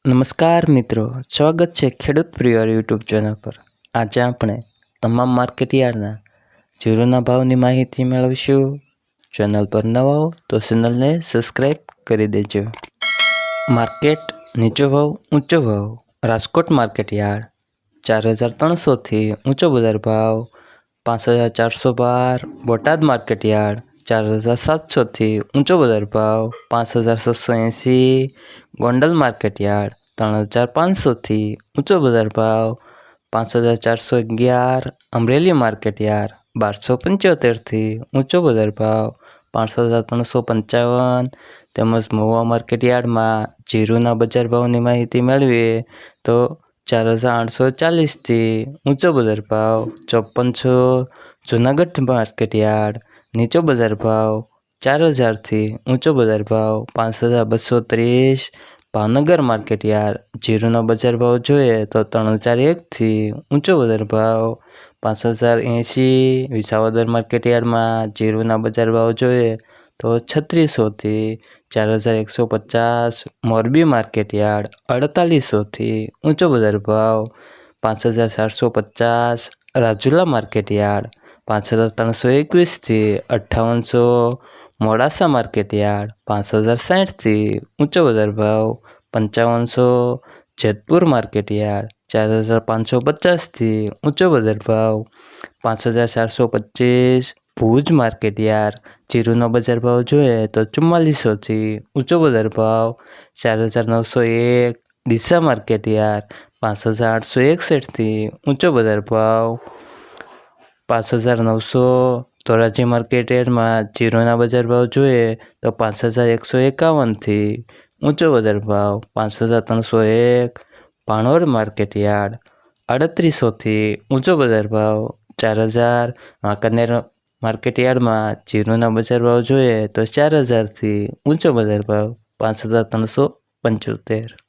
નમસ્કાર મિત્રો, સ્વાગત છે ખેડૂત પ્રિય યુટ્યુબ ચેનલ પર। આજે આપણે તમામ માર્કેટયાર્ડના જીરુના ભાવની માહિતી મેળવીશું। ચેનલ પર નવા હો તો ચેનલને સબસ્ક્રાઈબ કરી દેજો। માર્કેટ નીચો ભાવ ઊંચો ભાવ। રાજકોટ માર્કેટયાર્ડ 4300 થી ઊંચો બજાર ભાવ 5412। બોટાદ માર્કેટયાર્ડ 4700 થી ઊંચો બજાર ભાવ 5680। ગોંડલ માર્કેટયાર્ડ 3500 થી ઊંચો બજાર ભાવ 5411। અમરેલી માર્કેટયાર્ડ 1275 થી ઊંચો બજાર ભાવ 5355। તેમજ મહુવા માર્કેટયાર્ડમાં જીરુના બજાર ભાવની માહિતી મેળવીએ તો 4840 થી ઊંચો બજાર ભાવ 5400। જૂનાગઢ માર્કેટયાર્ડ નીચો બજાર ભાવ 4000 થી ઊંચો બજાર ભાવ 5230। ભાવનગર માર્કેટયાર્ડ જીરુના બજાર ભાવ જોઈએ તો 3001 થી ઊંચો બજાર ભાવ 5080। વિસાવદર માર્કેટયાર્ડમાં જીરુના બજાર ભાવ જોઈએ તો 3600 થી 4150। મોરબી માર્કેટયાર્ડ 4800 થી ઊંચો બજાર ભાવ 5450। રાજુલા માર્કેટયાર્ડ 5321 થી 5800। મોડાસા માર્કેટયાર્ડ 5060 થી ઊંચો બજાર ભાવ 5500। જેતપુર માર્કેટયાર્ડ 4550 થી ઊંચો બજાર ભાવ 5425। ભુજ માર્કેટયાર્ડ જીરુનો બજાર ભાવ જોઈએ તો 4400 થી ઊંચો બજાર ભાવ 4901। ડીસા માર્કેટયાર્ડ 5861 થી ઊંચો બજાર ભાવ 5900। ધોરાજી માર્કેટયાર્ડમાં જીરુના બજાર ભાવ જોઈએ તો 5151 થી ઊંચો બજાર ભાવ 5301। ભાણવડ માર્કેટયાર્ડ 3800 થી ઊંચો બજાર ભાવ 4000। વાંકાનેર માર્કેટયાર્ડમાં જીરુના બજાર ભાવ જોઈએ તો 4000 થી ઊંચો બજાર ભાવ 5375।